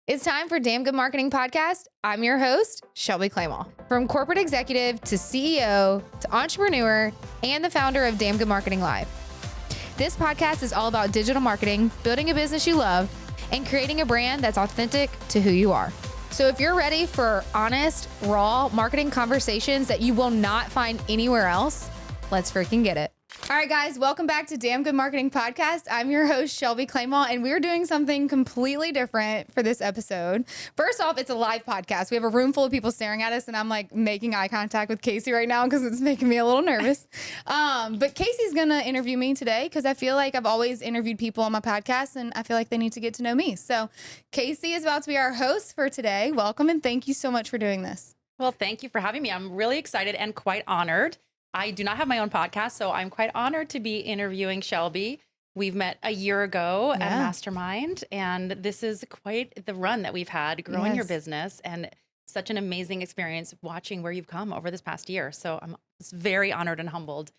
It's time for Damn Good Marketing Podcast. I'm your host, Shelby Clement. From corporate executive to CEO to entrepreneur and the founder of Damn Good Marketing Live. This podcast is all about digital marketing, building a business you love, and creating a brand that's authentic to who you are. So if you're ready for honest, raw marketing conversations that you will not find anywhere else, let's freaking get it. All right, guys, welcome back to Damn Good Marketing Podcast. I'm your host, Shelby Clement, and we're doing something completely different for this episode. First off, it's a live podcast. We have a room full of people staring at us, and I'm like making eye contact with Kasey right now because it's making me a little nervous. But Kasey's going to interview me today because I feel like I've always interviewed people on my podcast, and I feel like they need to get to know me. So Kasey is about to be our host for today. Welcome, and thank you so much for doing this. Well, thank you for having me. I'm really excited and quite honored. I do not have my own podcast, so I'm quite honored to be interviewing Shelby. We've met a year ago at Mastermind, and this is quite the run that we've had growing your business, and such an amazing experience watching where you've come over this past year. So I'm very honored and humbled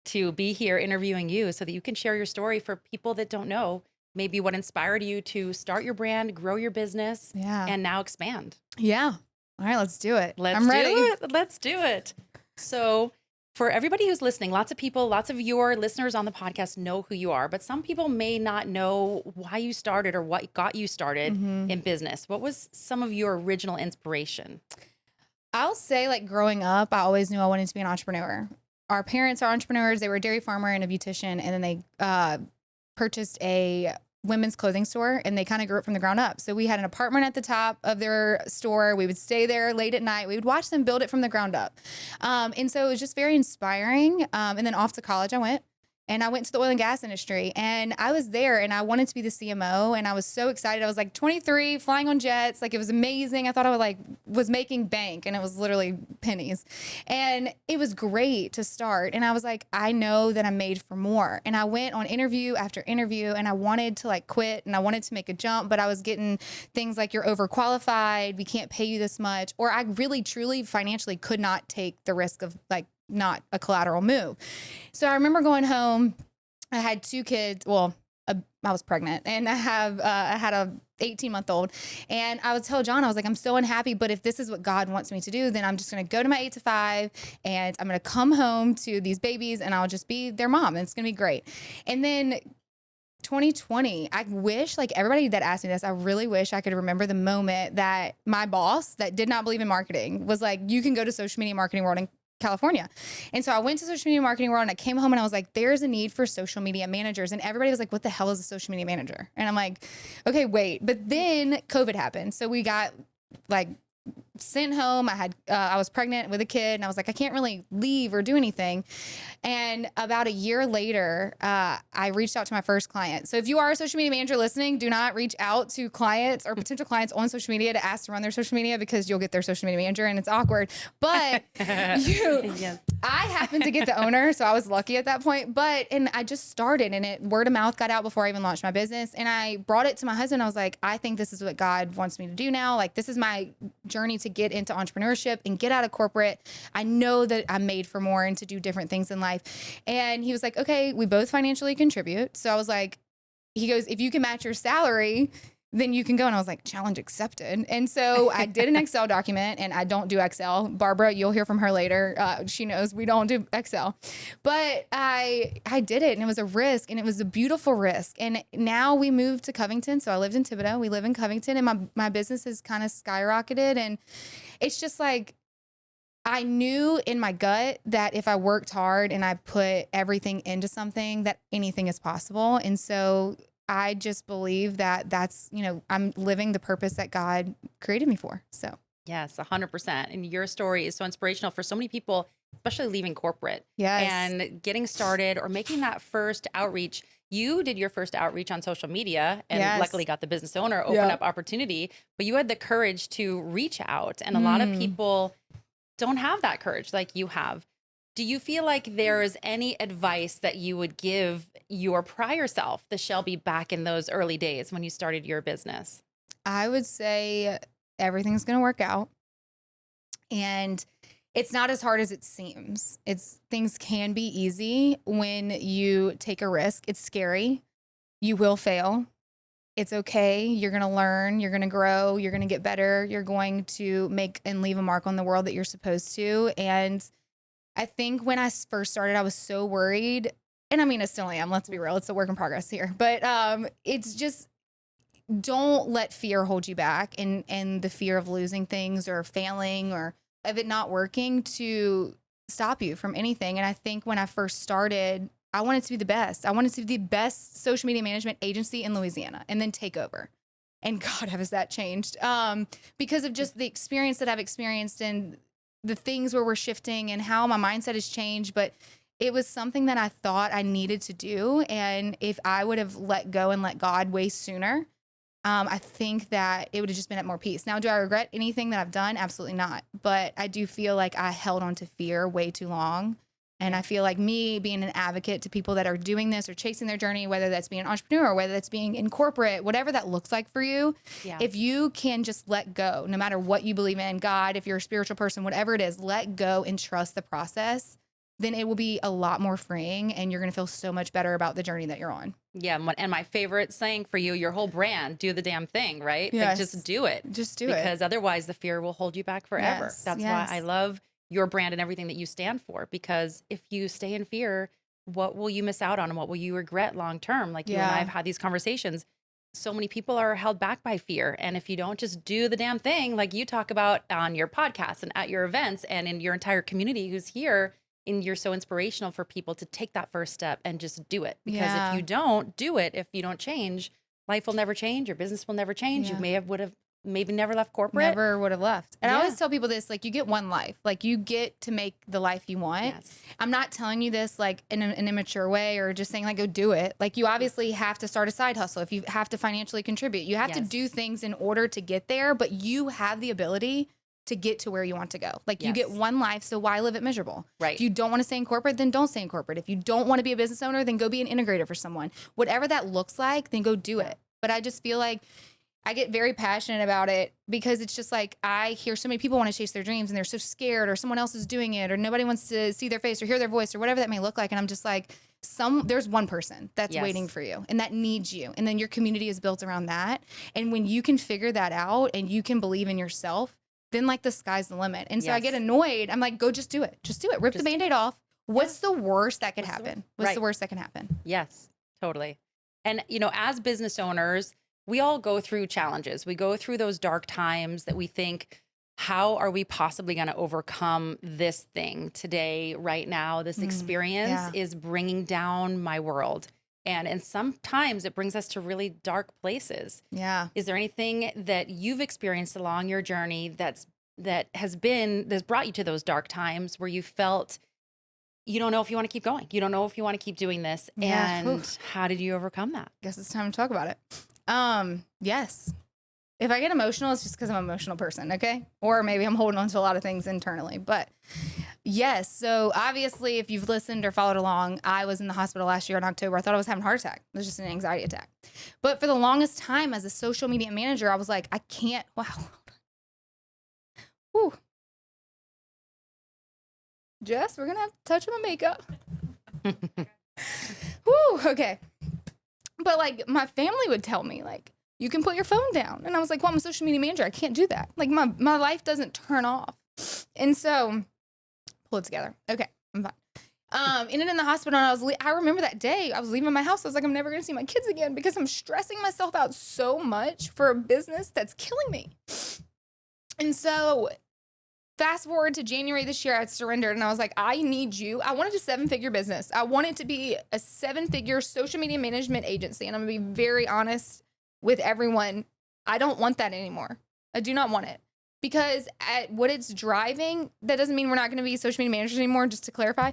to be here interviewing you so that you can share your story for people that don't know maybe what inspired you to start your brand, grow your business, and now expand. Yeah. All right, let's do it. I'm ready. Let's do it. So for everybody who's listening, lots of people, lots of your listeners on the podcast know who you are, but some people may not know why you started or what got you started in business. What was some of your original inspiration? I'll say, like, growing up, I always knew I wanted to be an entrepreneur. Our parents are entrepreneurs. They were a dairy farmer and a beautician, and then they purchased a women's clothing store, and they kind of grew it from the ground up. So we had an apartment at the top of their store. We would stay there late at night. We would watch them build it from the ground up. And so it was just very inspiring. And then off to college I went. And I went to the oil and gas industry, and I was there, and I wanted to be the CMO, and I was so excited. I was like 23, flying on jets. Like, it was amazing. I thought I was making bank, and it was literally pennies. And it was great to start. And I was like, I know that I'm made for more. And I went on interview after interview, and I wanted to quit, and I wanted to make a jump, but I was getting things like, you're overqualified, we can't pay you this much. Or I really, truly, financially could not take the risk of not a collateral move. So I remember going home. I had 2 kids. Well, I was pregnant, and I had a 18-month-old. And I would tell John, I was like, I'm so unhappy, but if this is what God wants me to do, then I'm just going to go to my 8 to 5, and I'm going to come home to these babies, and I'll just be their mom, and it's going to be great. And then 2020, I wish, everybody that asked me this, I really wish I could remember the moment that my boss that did not believe in marketing was like, you can go to social media marketing world in California. And so I went to social media marketing world, and I came home, and I was like, there's a need for social media managers. And everybody was like, what the hell is a social media manager? And I'm like, okay, wait. But then COVID happened. So we got sent home. I was pregnant with a kid, and I was like, I can't really leave or do anything. And about a year later, I reached out to my first client. So if you are a social media manager listening, do not reach out to clients or potential clients on social media to ask to run their social media, because you'll get their social media manager, and it's awkward. But I happened to get the owner, so I was lucky at that point. And I just started, and word of mouth got out before I even launched my business. And I brought it to my husband. I was like, I think this is what God wants me to do now. This is my journey to get into entrepreneurship and get out of corporate. I know that I'm made for more and to do different things in life. And he was like, okay, we both financially contribute. So I was like, he goes, if you can match your salary, then you can go. And I was like, challenge accepted. And so I did an Excel document, and I don't do Excel. Barbara, you'll hear from her later. She knows we don't do Excel. But I did it, and it was a risk, and it was a beautiful risk. And now we moved to Covington. So I lived in Thibodeau. We live in Covington, and my business has kind of skyrocketed. And it's just I knew in my gut that if I worked hard and I put everything into something, that anything is possible. And so I just believe that that's, I'm living the purpose that God created me for. So yes, 100%. And your story is so inspirational for so many people, especially leaving corporate and getting started or making that first outreach. You did your first outreach on social media, and luckily got the business owner open up opportunity, but you had the courage to reach out. And a lot of people don't have that courage like you have. Do you feel like there's any advice that you would give your prior self, the Shelby back in those early days when you started your business? I would say everything's going to work out. And it's not as hard as it seems. Things can be easy when you take a risk. It's scary. You will fail. It's okay. You're going to learn, you're going to grow, you're going to get better. You're going to make and leave a mark on the world that you're supposed to. And I think when I first started, I was so worried. And I mean, I still am. Let's be real. It's a work in progress here. But it's just, don't let fear hold you back, and the fear of losing things or failing or of it not working to stop you from anything. And I think when I first started, I wanted to be the best. I wanted to be the best social media management agency in Louisiana and then take over. And God, has that changed? Because of just the experience that I've experienced and the things where we're shifting and how my mindset has changed. But it was something that I thought I needed to do. And if I would have let go and let God way sooner, I think that it would have just been at more peace. Now, do I regret anything that I've done? Absolutely not. But I do feel like I held on to fear way too long. And I feel like me being an advocate to people that are doing this or chasing their journey, whether that's being an entrepreneur, whether that's being in corporate, whatever that looks like for you, if you can just let go, no matter what you believe in, God, if you're a spiritual person, whatever it is, let go and trust the process, then it will be a lot more freeing and you're going to feel so much better about the journey that you're on. Yeah. And my favorite saying for you, your whole brand, do the damn thing, right? Yes. Like, just do it. Just do it. Because otherwise the fear will hold you back forever. Yes. That's why I love your brand and everything that you stand for, because if you stay in fear, what will you miss out on and what will you regret long term? Like you and I have had these conversations. So many people are held back by fear. And if you don't just do the damn thing, like you talk about on your podcast and at your events and in your entire community who's here, and you're so inspirational for people to take that first step and just do it. Because if you don't do it, if you don't change, life will never change. Your business will never change. You would have maybe never left corporate. Never would have left. And I always tell people this, like, you get one life. Like, you get to make the life you want. Yes. I'm not telling you this like in an immature way or just saying like, go do it. Like, you obviously have to start a side hustle. If you have to financially contribute, you have to do things in order to get there, but you have the ability to get to where you want to go. Like, you get one life, so why live it miserable? Right. If you don't want to stay in corporate, then don't stay in corporate. If you don't want to be a business owner, then go be an integrator for someone. Whatever that looks like, then go do it. But I just feel like I get very passionate about it because it's just like, I hear so many people want to chase their dreams and they're so scared, or someone else is doing it, or nobody wants to see their face or hear their voice or whatever that may look like. And I'm just like, there's one person that's waiting for you and that needs you. And then your community is built around that. And when you can figure that out and you can believe in yourself, then like the sky's the limit. And so I get annoyed. I'm like, go just do it. Just do it. Rip the Band-Aid off. What's the worst that could happen? What's the worst that can happen? Yes, totally. And, you know, as business owners, we all go through challenges. We go through those dark times that we think, how are we possibly going to overcome this thing today, right now? This experience is bringing down my world. And sometimes it brings us to really dark places. Yeah. Is there anything that you've experienced along your journey that's brought you to those dark times where you felt you don't know if you want to keep going? You don't know if you want to keep doing this. Yeah. And how did you overcome that? Guess it's time to talk about it. Yes. If I get emotional, it's just because I'm an emotional person, okay? Or maybe I'm holding on to a lot of things internally. But yes, so obviously, if you've listened or followed along, I was in the hospital last year in October. I thought I was having a heart attack. It was just an anxiety attack. But for the longest time as a social media manager, I was like, I can't, wow. Whew. Jess, we're going to have to touch my makeup. Whew, okay. But like, my family would tell me, like, you can put your phone down. And I was like, well, I'm a social media manager. I can't do that. Like, my life doesn't turn off. And so, pull it together. Okay, I'm fine. And then in the hospital, and I remember that day, I was leaving my house. I was like, I'm never going to see my kids again because I'm stressing myself out so much for a business that's killing me. And so, fast forward to January this year, I surrendered and I was like, I need you. I wanted a 7-figure business. I wanted to be a 7-figure social media management agency. And I'm going to be very honest with everyone. I don't want that anymore. I do not want it. Because at what it's driving, that doesn't mean we're not going to be social media managers anymore, just to clarify.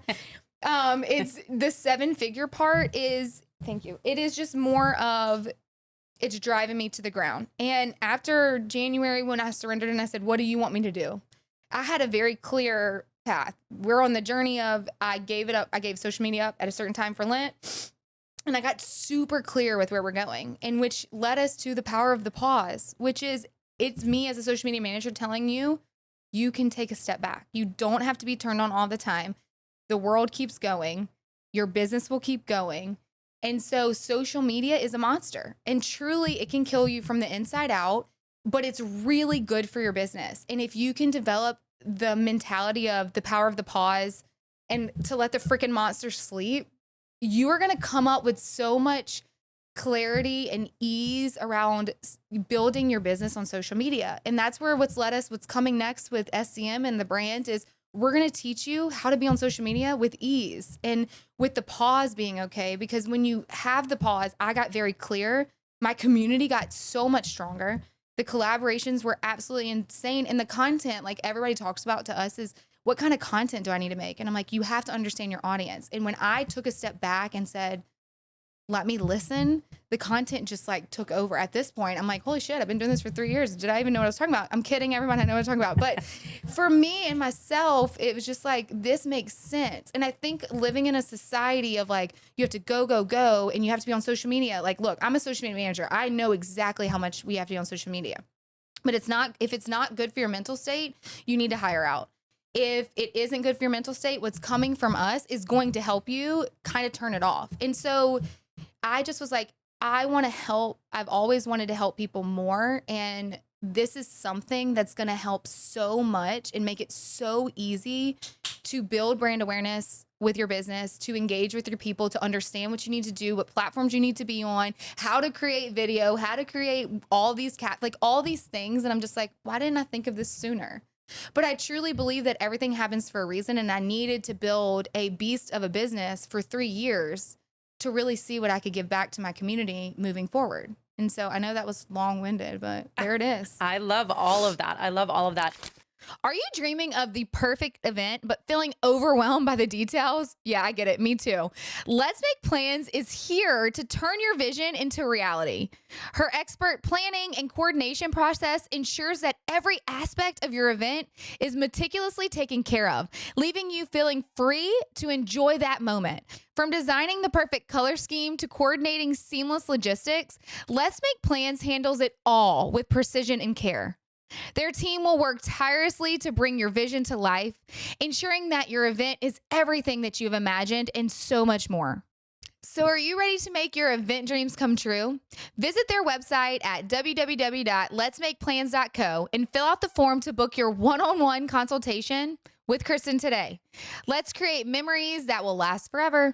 It's the 7-figure part is, thank you. It is just more of, it's driving me to the ground. And after January, when I surrendered and I said, what do you want me to do? I had a very clear path. We're on the journey of, I gave it up. I gave social media up at a certain time for Lent. And I got super clear with where we're going, and which led us to the power of the pause, which is, it's me as a social media manager telling you, you can take a step back. You don't have to be turned on all the time. The world keeps going. Your business will keep going. And so social media is a monster, and truly it can kill you from the inside out, but it's really good for your business. And if you can develop the mentality of the power of the pause and to let the freaking monster sleep, you are going to come up with so much clarity and ease around building your business on social media. And that's where what's coming next with SCM and the brand is we're going to teach you how to be on social media with ease and with the pause being okay. Because when you have the pause, I got very clear. My community got so much stronger. The collaborations were absolutely insane. And the content, like everybody talks about to us, is what kind of content do I need to make? And I'm like, you have to understand your audience. And when I took a step back and said, let me listen, the content just like took over. At this point, I'm like, holy shit, I've been doing this for 3 years. Did I even know what I was talking about? I'm kidding, everyone. I know what I'm talking about. But for me and myself, it was just like, this makes sense. And I think living in a society of like, you have to go, and you have to be on social media. Like, look, I'm a social media manager. I know exactly how much we have to be on social media. But if it's not good for your mental state, you need to hire out. If it isn't good for your mental state, what's coming from us is going to help you kind of turn it off. And so I just was like, I want to help. I've always wanted to help people more. And this is something that's going to help so much and make it so easy to build brand awareness with your business, to engage with your people, to understand what you need to do, what platforms you need to be on, how to create video, how to create all these all these things. And I'm just like, why didn't I think of this sooner? But I truly believe that everything happens for a reason. And I needed to build a beast of a business for 3 years to really see what I could give back to my community moving forward. And so I know that was long-winded, but there it is. I love all of that. I love all of that. Are you dreaming of the perfect event, but feeling overwhelmed by the details? Yeah, I get it. Me too. Let's Make Plans is here to turn your vision into reality. Her expert planning and coordination process ensures that every aspect of your event is meticulously taken care of, leaving you feeling free to enjoy that moment. From designing the perfect color scheme to coordinating seamless logistics, Let's Make Plans handles it all with precision and care. Their team will work tirelessly to bring your vision to life, ensuring that your event is everything that you've imagined and so much more. So are you ready to make your event dreams come true? Visit their website at www.letsmakeplans.co and fill out the form to book your one-on-one consultation with Kristen today. Let's create memories that will last forever.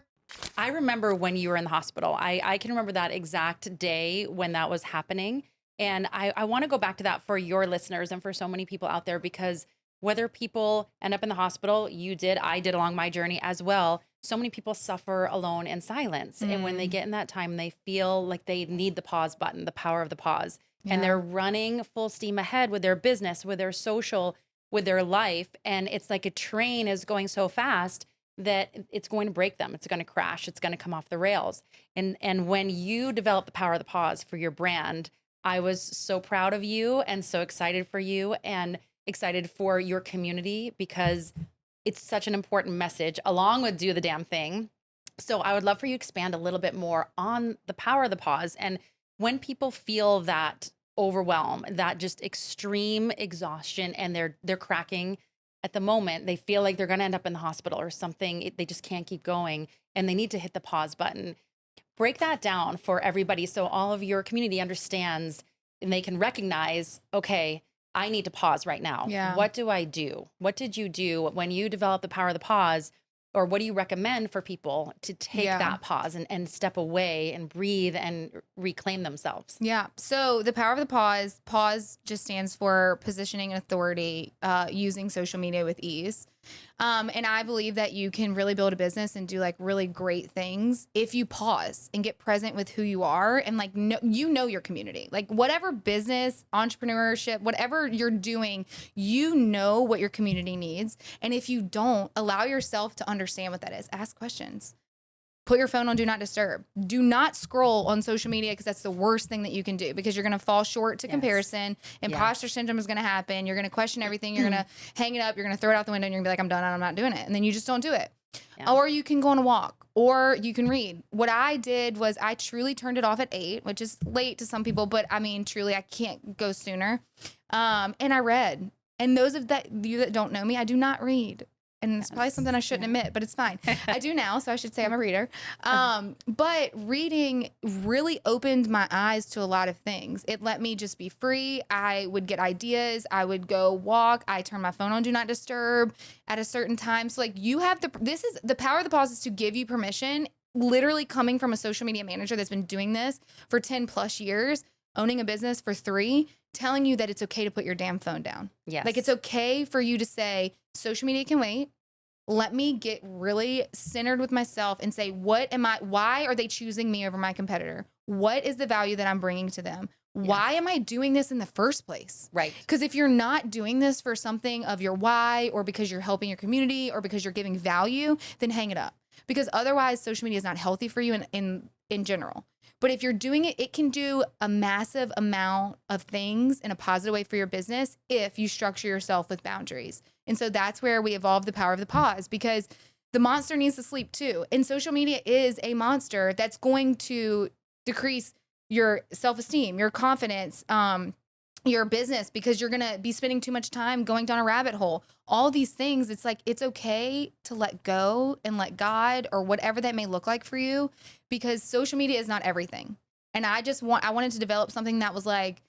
I remember when you were in the hospital. I can remember that exact day when that was happening. And I want to go back to that for your listeners and for so many people out there, because whether people end up in the hospital, I did along my journey as well. So many people suffer alone in silence. And when they get in that time, they feel like they need the pause button, the power of the pause. Yeah. And they're running full steam ahead with their business, with their social, with their life. And it's like a train is going so fast that it's going to break them. It's going to crash. It's going to come off the rails. And when you develop the power of the pause for your brand, I was so proud of you and so excited for you and excited for your community, because it's such an important message along with do the damn thing. So I would love for you to expand a little bit more on the power of the pause. And when people feel that overwhelm, that just extreme exhaustion, and they're cracking at the moment, they feel like they're going to end up in the hospital or something. They just can't keep going and they need to hit the pause button. Break that down for everybody so all of your community understands and they can recognize, okay, I need to pause right now. Yeah. What do I do? What did you do when you developed the power of the pause? Or what do you recommend for people to take that pause and step away and breathe and reclaim themselves? Yeah. So the power of the pause just stands for positioning and authority, using social media with ease. And I believe that you can really build a business and do like really great things if you pause and get present with who you are and like know your community. Like whatever business, entrepreneurship, whatever you're doing, you know what your community needs. And if you don't, allow yourself to understand what that is. Ask questions. Put your phone on do not disturb. Do not scroll on social media, because that's the worst thing that you can do, because you're going to fall short to comparison. Imposter syndrome is going to happen. You're going to question everything. You're going to hang it up. You're going to throw it out the window and you're going to be like, I'm done and I'm not doing it. And then you just don't do it. Yeah. Or you can go on a walk, or you can read. What I did was I truly turned it off at 8, which is late to some people, but I mean, truly I can't go sooner. And I read. And those of you that don't know me, I do not read. And it's probably something I shouldn't admit, but it's fine. I do now, so I should say I'm a reader. But reading really opened my eyes to a lot of things. It let me just be free. I would get ideas. I would go walk. I turn my phone on Do Not Disturb at a certain time. So like this is the power of the pause is to give you permission, literally coming from a social media manager that's been doing this for 10 plus years, owning a business for 3, telling you that it's okay to put your damn phone down. Yes. Like it's okay for you to say, social media can wait. Let me get really centered with myself and say, why are they choosing me over my competitor? What is the value that I'm bringing to them? Yes. Why am I doing this in the first place? Right. Because if you're not doing this for something of your why, or because you're helping your community, or because you're giving value, then hang it up. Because otherwise social media is not healthy for you in general. But if you're doing it, it can do a massive amount of things in a positive way for your business if you structure yourself with boundaries. And so that's where we evolve the power of the pause, because the monster needs to sleep too. And social media is a monster that's going to decrease your self-esteem, your confidence, your business, because you're going to be spending too much time going down a rabbit hole. All these things, it's like, it's okay to let go and let God, or whatever that may look like for you, because social media is not everything. And I wanted to develop something that was like,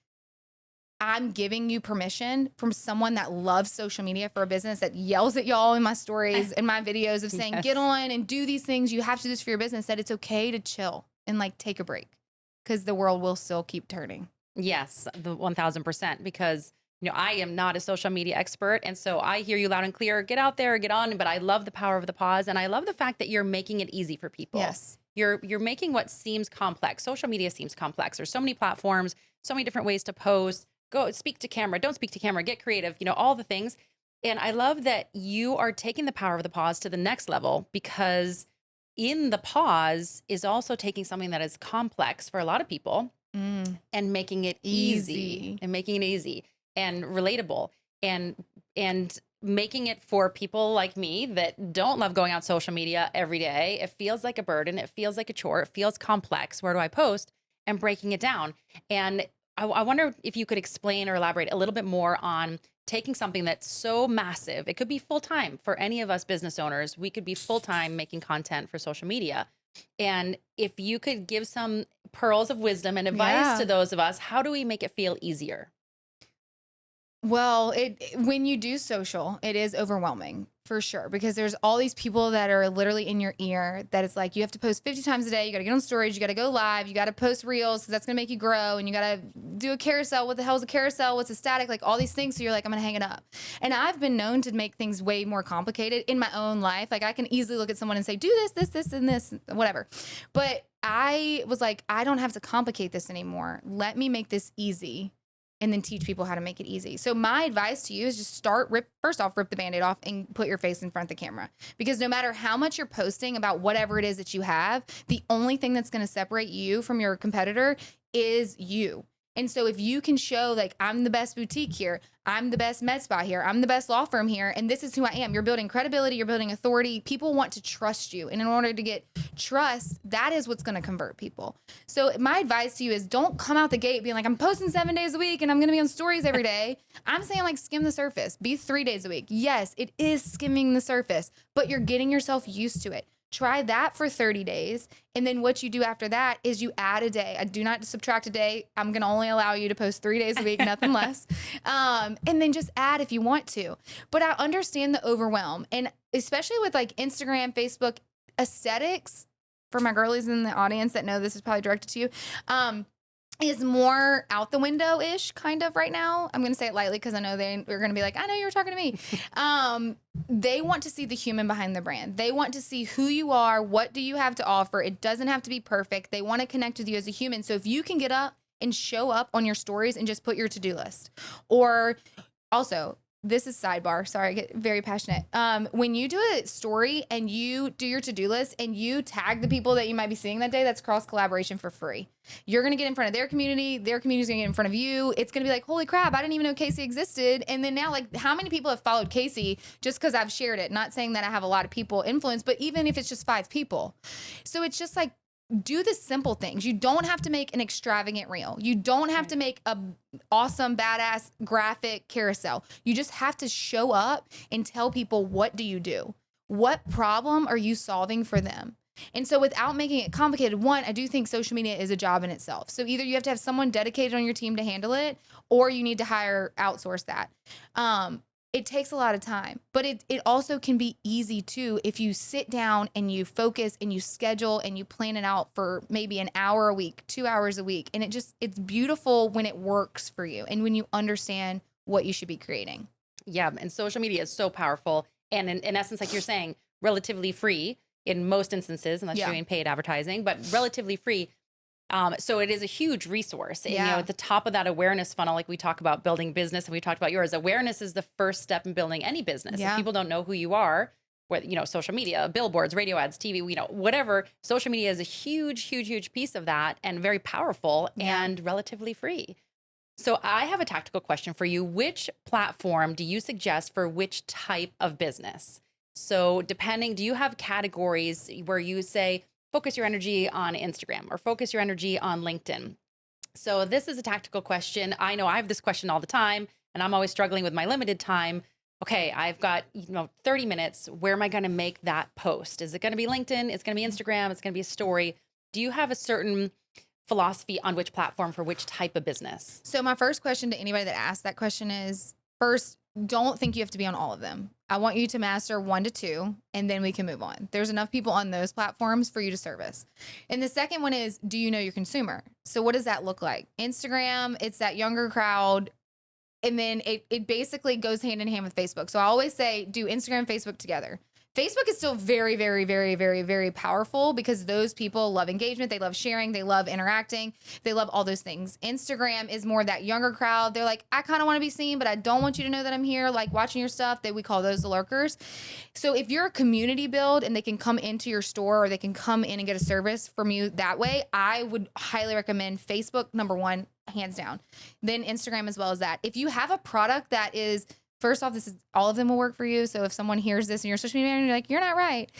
I'm giving you permission from someone that loves social media for a business, that yells at y'all in my stories and my videos of saying, get on and do these things. You have to do this for your business, that it's okay to chill and like take a break, because the world will still keep turning. Yes, the 1000%, because I am not a social media expert. And so I hear you loud and clear, get out there, get on. But I love the power of the pause. And I love the fact that you're making it easy for people. Yes. You're making what seems complex. Social media seems complex. There's so many platforms, so many different ways to post, go speak to camera, don't speak to camera, get creative, all the things. And I love that you are taking the power of the pause to the next level, because in the pause is also taking something that is complex for a lot of people and making it easy and relatable and making it for people like me that don't love going on social media every day. It feels like a burden. It feels like a chore. It feels complex. Where do I post? And breaking it down. And I wonder if you could explain or elaborate a little bit more on taking something that's so massive. It could be full-time for any of us business owners. We could be full-time making content for social media. And if you could give some pearls of wisdom and advice to those of us, how do we make it feel easier? Well, when you do social, it is overwhelming for sure, because there's all these people that are literally in your ear, that it's like, you have to post 50 times a day. You got to get on stories. You got to go live. You got to post reels, because that's going to make you grow. And you got to do a carousel. What the hell is a carousel? What's a static? Like all these things. So you're like, I'm going to hang it up. And I've been known to make things way more complicated in my own life. Like I can easily look at someone and say, do this, and this, whatever. But I was like, I don't have to complicate this anymore. Let me make this easy, and then teach people how to make it easy. So my advice to you is just first off, rip the Band-Aid off and put your face in front of the camera. Because no matter how much you're posting about whatever it is that you have, the only thing that's going to separate you from your competitor is you. And so if you can show like, I'm the best boutique here, I'm the best med spa here, I'm the best law firm here, and this is who I am. You're building credibility, you're building authority. People want to trust you. And in order to get trust, that is what's going to convert people. So my advice to you is, don't come out the gate being like, I'm posting 7 days a week and I'm going to be on stories every day. I'm saying like, skim the surface, be 3 days a week. Yes, it is skimming the surface, but you're getting yourself used to it. Try that for 30 days. And then what you do after that is you add a day. I do not subtract a day. I'm going to only allow you to post 3 days a week, nothing less. And then just add if you want to. But I understand the overwhelm. And especially with like Instagram, Facebook, aesthetics, for my girlies in the audience that know this is probably directed to you, is more out the window-ish kind of right now. I'm going to say it lightly because I know they're going to be like, I know you were talking to me. They want to see the human behind the brand. They want to see who you are. What do you have to offer? It doesn't have to be perfect. They want to connect with you as a human. So if you can get up and show up on your stories and just put your to-do list, or also, this is sidebar. Sorry, I get very passionate. When you do a story and you do your to-do list and you tag the people that you might be seeing that day, that's cross collaboration for free. You're going to get in front of their community's going to get in front of you. It's going to be like, holy crap, I didn't even know Kasey existed. And then now, like, how many people have followed Kasey just because I've shared it? Not saying that I have a lot of people influence, but even if it's just 5 people. So it's just like, do the simple things. You don't have to make an extravagant reel. You don't have to make a awesome, badass graphic carousel. You just have to show up and tell people, what do you do? What problem are you solving for them? And so without making it complicated, one, I do think social media is a job in itself. So either you have to have someone dedicated on your team to handle it, or you need to outsource that. It takes a lot of time, but it also can be easy too if you sit down and you focus and you schedule and you plan it out for maybe an hour a week, 2 hours a week. And it's beautiful when it works for you and when you understand what you should be creating. Yeah. And social media is so powerful. And in essence, like you're saying, relatively free in most instances, unless you're doing paid advertising, but relatively free. So it is a huge resource. And, at the top of that awareness funnel, like we talk about building business and we talked about yours, awareness is the first step in building any business. Yeah. If people don't know who you are, whether, social media, billboards, radio ads, TV, whatever, social media is a huge, huge, huge piece of that and very powerful and relatively free. So I have a tactical question for you. Which platform do you suggest for which type of business? So do you have categories where you say, focus your energy on Instagram or focus your energy on LinkedIn? So this is a tactical question. I know I have this question all the time and I'm always struggling with my limited time. Okay, I've got 30 minutes. Where am I going to make that post? Is it going to be LinkedIn? It's going to be Instagram. It's going to be a story. Do you have a certain philosophy on which platform for which type of business? So my first question to anybody that asks that question is, first, don't think you have to be on all of them. I want you to master 1 to 2, and then we can move on. There's enough people on those platforms for you to service. And the second one is, do you know your consumer? So what does that look like? Instagram, it's that younger crowd. And then it basically goes hand in hand with Facebook. So I always say, do Instagram, Facebook together. Facebook is still very, very, very, very, very powerful because those people love engagement. They love sharing. They love interacting. They love all those things. Instagram is more that younger crowd. They're like, I kind of want to be seen, but I don't want you to know that I'm here, like watching your stuff. We call those the lurkers. So if you're a community build and they can come into your store or they can come in and get a service from you that way, I would highly recommend Facebook, number 1, hands down. Then Instagram as well as that. If you have a product that is, first off, all of them will work for you. So if someone hears this in your social media and you're like, you're not right,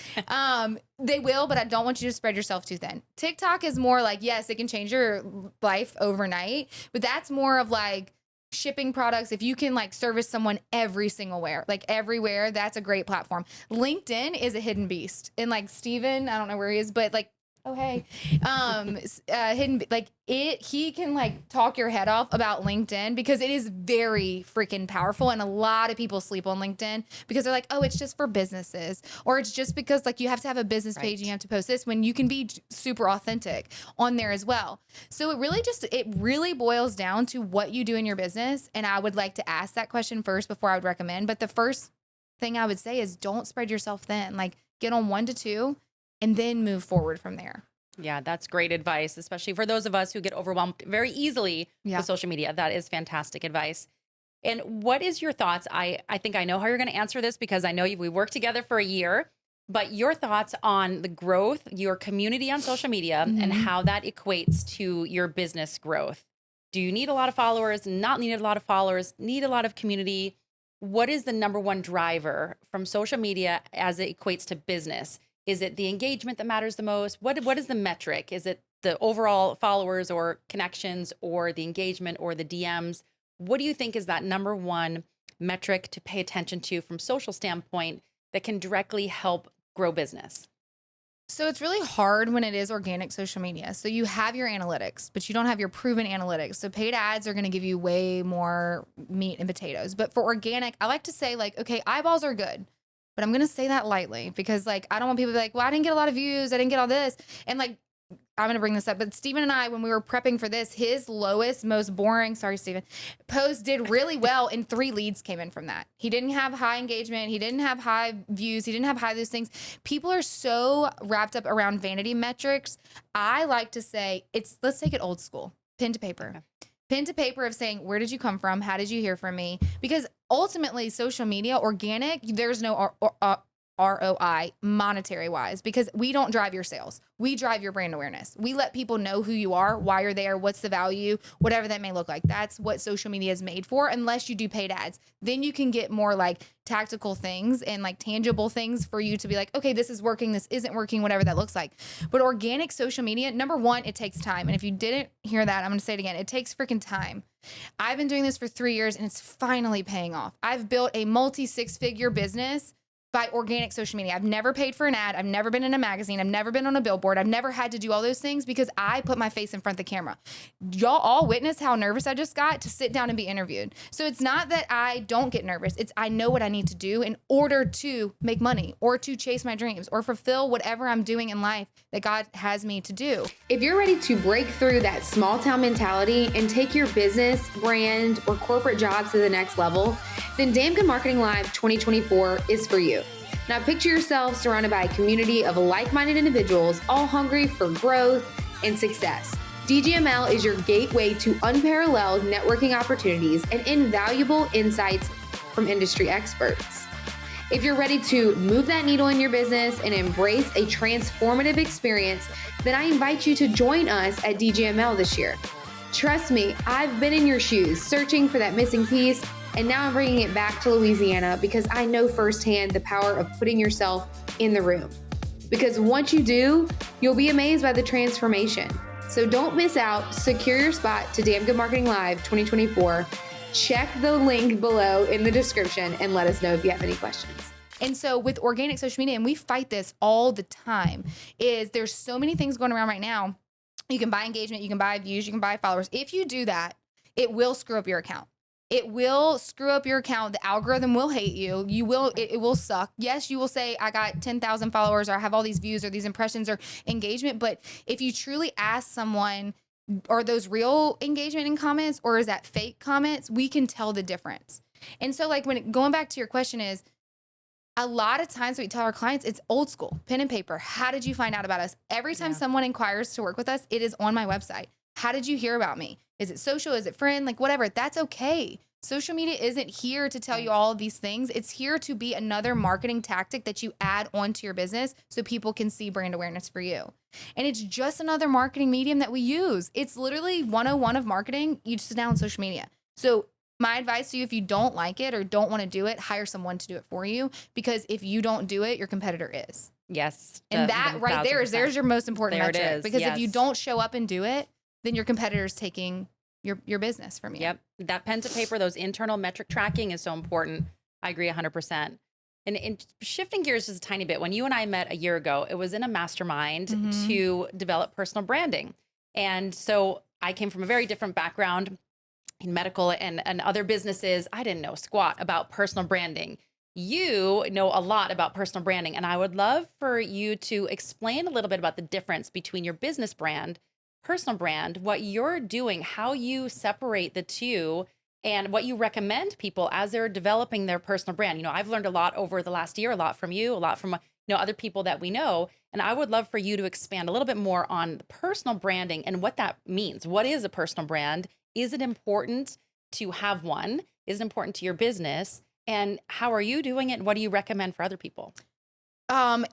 they will, but I don't want you to spread yourself too thin. TikTok is more like, yes, it can change your life overnight, but that's more of like shipping products. If you can like service someone everywhere, that's a great platform. LinkedIn is a hidden beast. And like Steven, I don't know where he is, but like, oh, hey, hidden, he can like talk your head off about LinkedIn because it is very freaking powerful. And a lot of people sleep on LinkedIn because they're like, oh, it's just for businesses, or it's just because like you have to have a business page and you have to post this, when you can be super authentic on there as well. So it really boils down to what you do in your business. And I would like to ask that question first before I would recommend. But the first thing I would say is don't spread yourself thin, like get on 1 to 2. And then move forward from there. Yeah, that's great advice, especially for those of us who get overwhelmed very easily with social media. That is fantastic advice. And what is your thoughts? I think I know how you're going to answer this because I know we worked together for a year, but your thoughts on the growth, your community on social media, and how that equates to your business growth. Do you need a lot of followers, not need a lot of followers, need a lot of community? What is the number one driver from social media as it equates to business? Is it the engagement that matters the most? What is the metric? Is it the overall followers or connections or the engagement or the DMs? What do you think is that number one metric to pay attention to from social standpoint that can directly help grow business? So it's really hard when it is organic social media. So you have your analytics, but you don't have your proven analytics. So paid ads are going to give you way more meat and potatoes. But for organic, I like to say like, okay, eyeballs are good. But I'm going to say that lightly because like, I don't want people to be like, well, I didn't get a lot of views. I didn't get all this. And like, I'm going to bring this up, but Steven and I, when we were prepping for this, his lowest, most boring, sorry, Steven, post did really well and 3 leads came in from that. He didn't have high engagement. He didn't have high views. He didn't have high those things. People are so wrapped up around vanity metrics. I like to say let's take it old school, pen to paper. Okay. Pen to paper of saying, where did you come from? How did you hear from me? Because ultimately social media, organic, there's no ROI monetary wise, because we don't drive your sales. We drive your brand awareness. We let people know who you are, why you're there, what's the value, whatever that may look like. That's what social media is made for, unless you do paid ads. Then you can get more like tactical things and like tangible things for you to be like, okay, this is working, this isn't working, whatever that looks like. But organic social media, number one, it takes time. And if you didn't hear that, I'm going to say it again. It takes freaking time. I've been doing this for 3 years and it's finally paying off. I've built a multi-6-figure business by organic social media. I've never paid for an ad. I've never been in a magazine. I've never been on a billboard. I've never had to do all those things because I put my face in front of the camera. Y'all all witnessed how nervous I just got to sit down and be interviewed. So it's not that I don't get nervous. It's I know what I need to do in order to make money or to chase my dreams or fulfill whatever I'm doing in life that God has me to do. If you're ready to break through that small town mentality and take your business, brand, or corporate job to the next level, then Damn Good Marketing Live 2024 is for you. Now picture yourself surrounded by a community of like-minded individuals, all hungry for growth and success. DGML is your gateway to unparalleled networking opportunities and invaluable insights from industry experts. If you're ready to move that needle in your business and embrace a transformative experience, then I invite you to join us at DGML this year. Trust me, I've been in your shoes searching for that missing piece, and now I'm bringing it back to Louisiana because I know firsthand the power of putting yourself in the room. Because once you do, you'll be amazed by the transformation. So don't miss out. Secure your spot to Damn Good Marketing Live 2024. Check the link below in the description and let us know if you have any questions. And so with organic social media, and we fight this all the time, is there's so many things going around right now. You can buy engagement, you can buy views, you can buy followers. If you do that, it will screw up your account. It will screw up your account. The algorithm will hate you. It will suck. Yes, you will say, I got 10,000 followers or I have all these views or these impressions or engagement. But if you truly ask someone, are those real engagement and comments or is that fake comments? We can tell the difference. And so like going back to your question is, a lot of times we tell our clients it's old school, pen and paper. How did you find out about us? Every time someone inquires to work with us, it is on my website. How did you hear about me? Is it social? Is it friend? Like whatever. That's okay. Social media isn't here to tell you all of these things. It's here to be another marketing tactic that you add onto your business so people can see brand awareness for you. And it's just another marketing medium that we use. It's literally 101 of marketing. You just sit down on social media. So my advice to you, if you don't like it or don't want to do it, hire someone to do it for you. Because if you don't do it, your competitor is. Yes. And that right there's your most important There it metric. is, Because yes. if you don't show up and do it, then your competitor is taking your business from you. Yep. That pen to paper, those internal metric tracking is so important. I agree 100%. And shifting gears just a tiny bit, when you and I met a year ago, it was in a mastermind to develop personal branding. And so I came from a very different background in medical and other businesses. I didn't know squat about personal branding. You know a lot about personal branding. And I would love for you to explain a little bit about the difference between your business brand, personal brand, what you're doing, how you separate the two, and what you recommend people as they're developing their personal brand. You know, I've learned a lot over the last year, a lot from you, a lot from other people that we know. And I would love for you to expand a little bit more on personal branding and what that means. What is a personal brand? Is it important to have one? Is it important to your business? And how are you doing it? And what do you recommend for other people?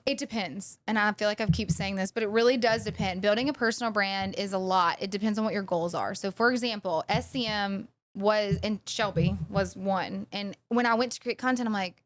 It depends. And I feel like I keep saying this, but it really does depend. Building a personal brand is a lot. It depends on what your goals are. So for example, SCM and Shelby was one. And when I went to create content, I'm like,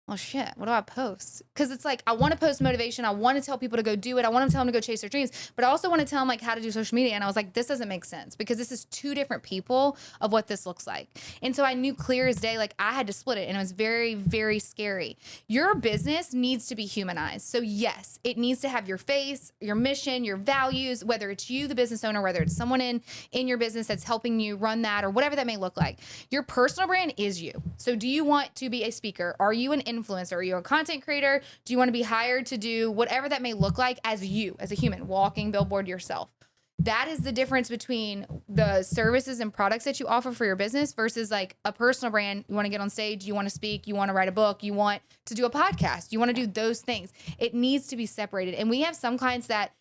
well, shit, what do I post? Because it's like, I want to post motivation. I want to tell people to go do it. I want to tell them to go chase their dreams, but I also want to tell them like how to do social media. And I was like, this doesn't make sense because this is two different people of what this looks like. And so I knew clear as day, like I had to split it, and it was very, very scary. Your business needs to be humanized. So yes, it needs to have your face, your mission, your values, whether it's you, the business owner, whether it's someone in your business that's helping you run that or whatever that may look like. Your personal brand is you. So do you want to be a speaker? Are you an influencer? Are you a content creator? Do you want to be hired to do whatever that may look like as you, as a human, walking billboard yourself? That is the difference between the services and products that you offer for your business versus like a personal brand. You want to get on stage, you want to speak, you want to write a book, you want to do a podcast, you want to do those things. It needs to be separated. And we have some clients that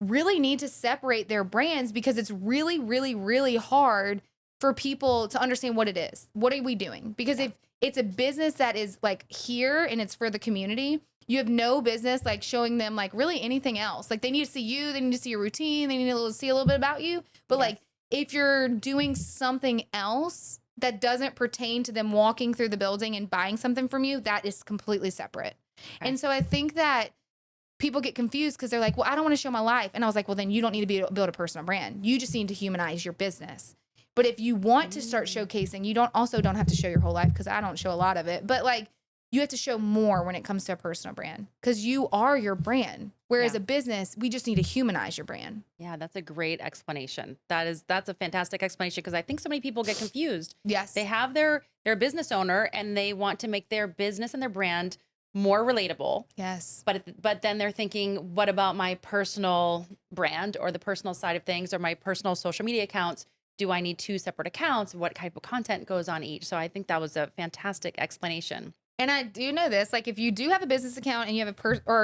really need to separate their brands because it's really, really, really hard for people to understand what it is. What are we doing? Because if it's a business that is like here and it's for the community, you have no business like showing them like really anything else. Like they need to see you, they need to see your routine, they need to see a little bit about you. But like if you're doing something else that doesn't pertain to them walking through the building and buying something from you, that is completely separate. Okay. And so I think that people get confused because they're like, well, I don't want to show my life. And I was like, well, then you don't need to build a personal brand. You just need to humanize your business. But if you want to start showcasing, you don't have to show your whole life, because I don't show a lot of it. But like you have to show more when it comes to a personal brand, because you are your brand. Whereas a business, we just need to humanize your brand. Yeah, that's a great explanation. That's a fantastic explanation, because I think so many people get confused. Yes. They have their business owner and they want to make their business and their brand more relatable. Yes. But then they're thinking, what about my personal brand or the personal side of things or my personal social media accounts? Do I need 2 separate accounts? What type of content goes on each? So I think that was a fantastic explanation. And I do know this, like if you do have a business account and you have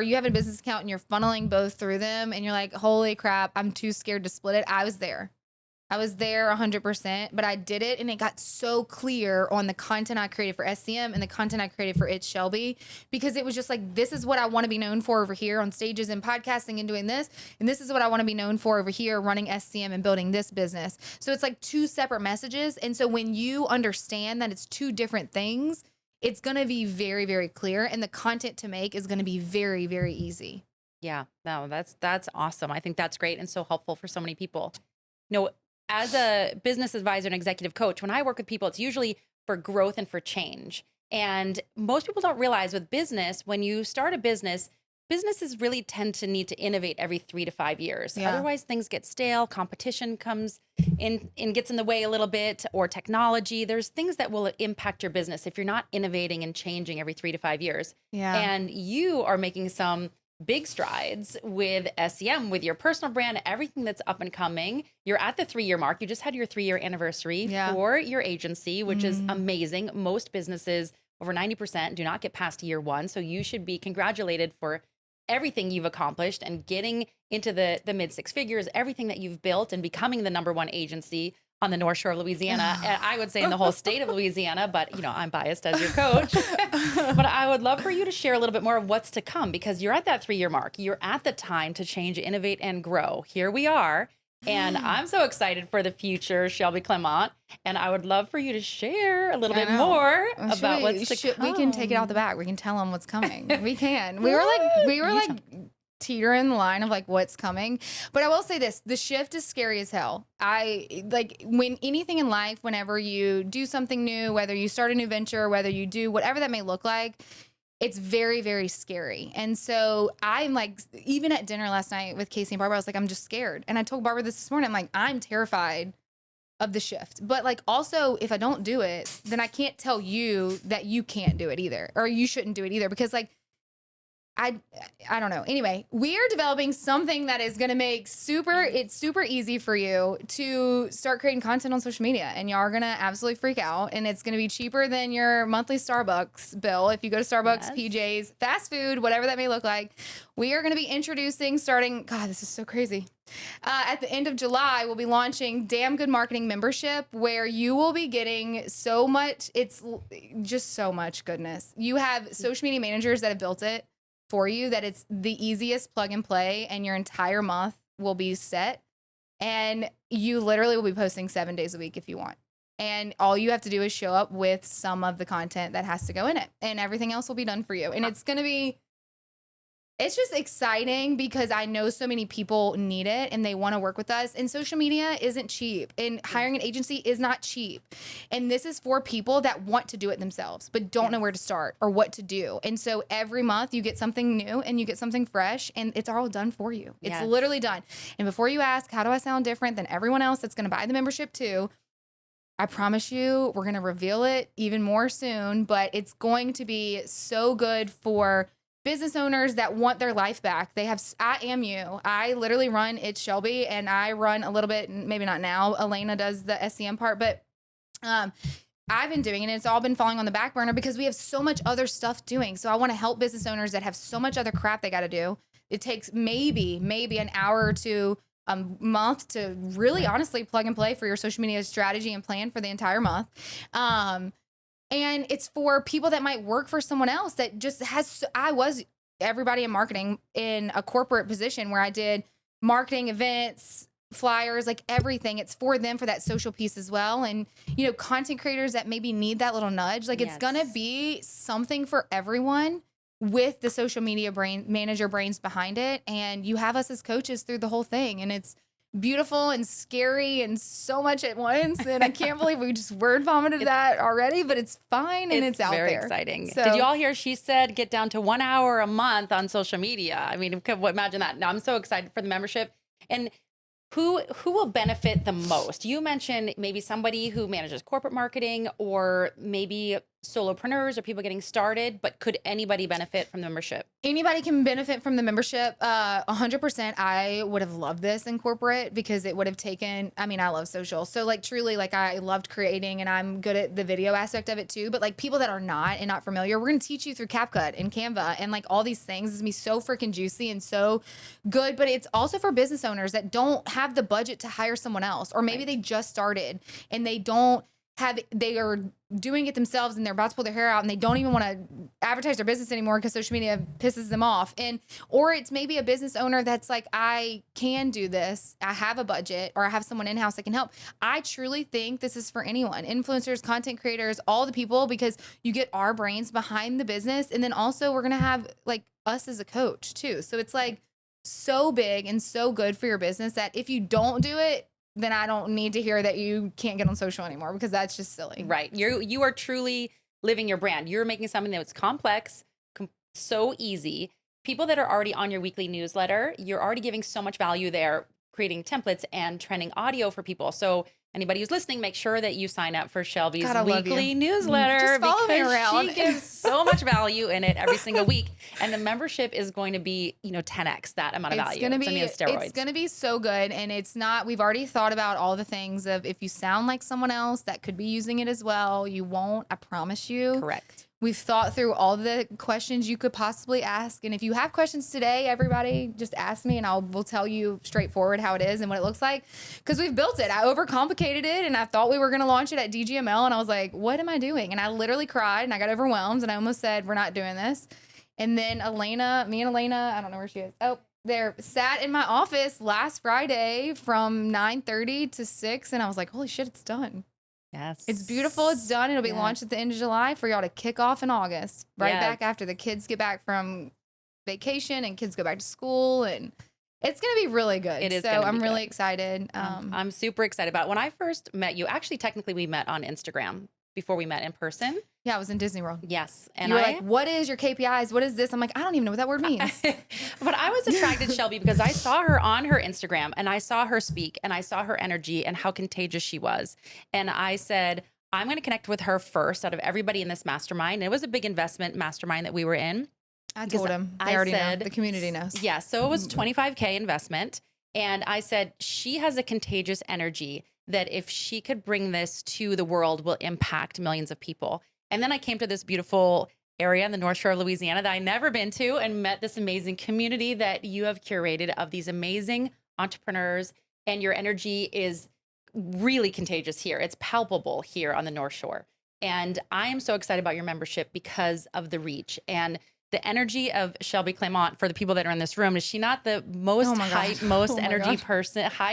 you have a business account and you're funneling both through them and you're like, holy crap, I'm too scared to split it. I was there 100%, but I did it and it got so clear on the content I created for SCM and the content I created for It's Shelby, because it was just like, this is what I want to be known for over here on stages and podcasting and doing this. And this is what I want to be known for over here running SCM and building this business. So it's like 2 separate messages. And so when you understand that it's 2 different things, it's going to be very, very clear. And the content to make is going to be very, very easy. Yeah, no, that's awesome. I think that's great and so helpful for so many people. You know, as a business advisor and executive coach, when I work with people, it's usually for growth and for change. And most people don't realize with business, when you start a business, businesses really tend to need to innovate every 3 to 5 years. Yeah. Otherwise, things get stale. Competition comes in and gets in the way a little bit, or technology. There's things that will impact your business if you're not innovating and changing every 3 to 5 years. Yeah. And you are making some big strides with SEM, with your personal brand, everything that's up and coming. You're at the 3-year mark. You just had your 3-year anniversary for your agency, which is amazing. Most businesses, over 90%, do not get past year 1. So you should be congratulated for everything you've accomplished and getting into the mid 6 figures, everything that you've built and becoming the #1 agency on the North Shore of Louisiana. And I would say in the whole state of Louisiana, but you know, I'm biased as your coach. But I would love for you to share a little bit more of what's to come, because you're at that 3-year mark. You're at the time to change, innovate, and grow. Here we are. And I'm so excited for the future, Shelby Clement. And I would love for you to share a little bit more about what's to come. We can take it out the back. We can tell them what's coming. We can. We were like teetering the line of like what's coming. But I will say this, the shift is scary as hell. When anything in life, whenever you do something new, whether you start a new venture, whether you do whatever that may look like, it's very, very scary. And so I'm like, even at dinner last night with Kasey and Barbara, I was like, I'm just scared. And I told Barbara this morning, I'm like, I'm terrified of the shift. But like, also, if I don't do it, then I can't tell you that you can't do it either, or you shouldn't do it either. Because like, I don't know. Anyway, we are developing something that is going to make it's super easy for you to start creating content on social media, and y'all are going to absolutely freak out, and it's going to be cheaper than your monthly Starbucks bill. If you go to Starbucks, PJs, fast food, whatever that may look like, we are going to be introducing God, this is so crazy. At the end of July, we'll be launching Damn Good Marketing membership, where you will be getting so much. It's just so much goodness. You have social media managers that have built it for you, that it's the easiest plug and play, and your entire month will be set, and you literally will be posting 7 days a week if you want, and all you have to do is show up with some of the content that has to go in it, and everything else will be done for you. And it's just exciting, because I know so many people need it and they want to work with us, and social media isn't cheap, and hiring an agency is not cheap. And this is for people that want to do it themselves, but don't know where to start or what to do. And so every month you get something new and you get something fresh, and it's all done for you. It's literally done. And before you ask, how do I sound different than everyone else that's going to buy the membership too? I promise you, we're going to reveal it even more soon, but it's going to be so good for business owners that want their life back. I am you. I literally run It's Shelby, and I run a little bit, maybe not now. Elena does the SEM part, but I've been doing it, and it's all been falling on the back burner because we have so much other stuff doing. So I want to help business owners that have so much other crap they got to do. It takes maybe an hour or 2 a month to really honestly plug and play for your social media strategy and plan for the entire month. And it's for people that might work for someone else that just has, everybody in marketing in a corporate position where I did marketing, events, flyers, like everything. It's for them for that social piece as well. And, you know, content creators that maybe need that little nudge, like it's going to be something for everyone with the social media manager brains behind it. And you have us as coaches through the whole thing. And it's beautiful and scary and so much at once. And I can't believe we just word vomited that already, but it's fine and it's out there. Very exciting. So, did you all hear she said get down to 1 hour a month on social media? I mean, imagine that. No, I'm so excited for the membership. And who will benefit the most? You mentioned maybe somebody who manages corporate marketing, or maybe solopreneurs or people getting started, but could anybody benefit from the membership? Anybody can benefit from the membership. 100%. I would have loved this in corporate because it would have taken, I mean, I love social. So like truly, like I loved creating and I'm good at the video aspect of it too. But like people that are not and not familiar, we're going to teach you through CapCut and Canva and like all these things. It's going to be so freaking juicy and so good. But it's also for business owners that don't have the budget to hire someone else, or maybe they just started and they are doing it themselves and they're about to pull their hair out and they don't even want to advertise their business anymore because social media pisses them off. Or it's maybe a business owner that's like, I can do this. I have a budget, or I have someone in-house that can help. I truly think this is for anyone, influencers, content creators, all the people, because you get our brains behind the business. And then also we're going to have like us as a coach too. So it's like so big and so good for your business that if you don't do it, then I don't need to hear that you can't get on social anymore, because that's just silly. Right. You are truly living your brand. You're making something that's complex, so easy. People that are already on your weekly newsletter, you're already giving so much value there, creating templates and trending audio for people. So anybody who's listening, make sure that you sign up for Shelby's weekly newsletter. Just follow me around. She gives so much value in it every single week. And the membership is going to be, 10x that amount of value. It's going to be so good. And it's not, we've already thought about all the things of if you sound like someone else that could be using it as well, you won't, I promise you. Correct. We've thought through all the questions you could possibly ask. And if you have questions today, everybody just ask me and we'll tell you straightforward how it is and what it looks like. Because we've built it. I overcomplicated it and I thought we were going to launch it at DGML. And I was like, what am I doing? And I literally cried and I got overwhelmed and I almost said, we're not doing this. And then me and Elena, I don't know where she is. Oh, there, sat in my office last Friday from 9:30 to 6. And I was like, holy shit, it's done. Yes. It's beautiful. It's done. It'll be launched at the end of July for y'all to kick off in August. Back after the kids get back from vacation and kids go back to school. And it's going to be really good. It is. So I'm really excited. I'm super excited about it. When I first met you, actually, technically we met on Instagram before we met in person. Yeah, I was in Disney World. Yes. And you were like, what is your KPIs? What is this? I'm like, I don't even know what that word means. But I was attracted to Shelby because I saw her on her Instagram and I saw her speak and I saw her energy and how contagious she was. And I said, I'm going to connect with her first out of everybody in this mastermind. And it was a big investment mastermind that we were in. I told him. They already know. The community knows. Yeah. So it was $25K investment. And I said, she has a contagious energy that if she could bring this to the world will impact millions of people. And then I came to this beautiful area in the North Shore of Louisiana that I'd never been to and met this amazing community that you have curated of these amazing entrepreneurs. And your energy is really contagious here. It's palpable here on the North Shore. And I am so excited about your membership because of the reach and the energy of Shelby Clement. For the people that are in this room, is she not the most high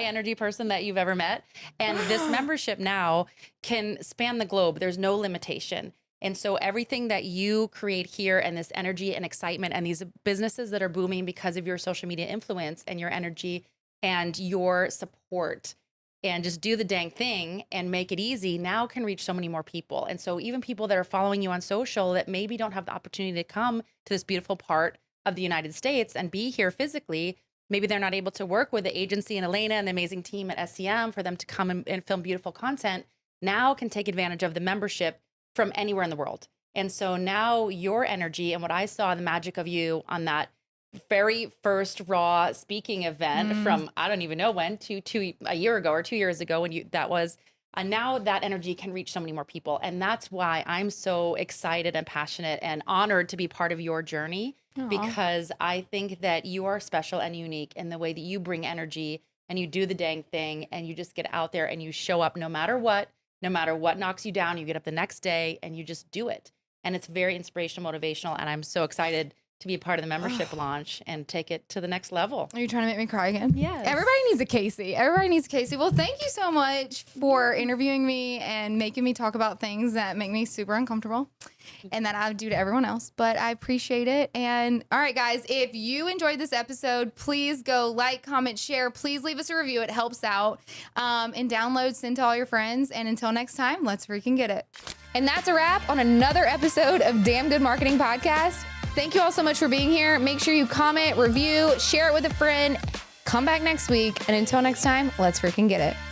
energy person that you've ever met? And this membership now can span the globe. There's no limitation. And so everything that you create here and this energy and excitement and these businesses that are booming because of your social media influence and your energy and your support and just do the dang thing and make it easy now can reach so many more people. And so even people that are following you on social that maybe don't have the opportunity to come to this beautiful part of the United States and be here physically, maybe they're not able to work with the agency and Elena and the amazing team at SEM for them to come and film beautiful content, now can take advantage of the membership from anywhere in the world. And so now your energy and what I saw, the magic of you on that very first raw speaking event from, I don't even know when, a year ago or 2 years ago when that was, and now that energy can reach so many more people. And that's why I'm so excited and passionate and honored to be part of your journey. Aww. Because I think that you are special and unique in the way that you bring energy and you do the dang thing and you just get out there and you show up no matter what knocks you down, you get up the next day and you just do it. And it's very inspirational, motivational. And I'm so excited to be a part of the membership launch and take it to the next level. Are you trying to make me cry again? Yes. Everybody needs a Kasey. Everybody needs a Kasey. Well, thank you so much for interviewing me and making me talk about things that make me super uncomfortable and that I do to everyone else. But I appreciate it. And all right, guys, if you enjoyed this episode, please go like, comment, share. Please leave us a review. It helps out. And download, send to all your friends. And until next time, let's freaking get it. And that's a wrap on another episode of Damn Good Marketing Podcast. Thank you all so much for being here. Make sure you comment, review, share it with a friend. Come back next week. And until next time, let's freaking get it.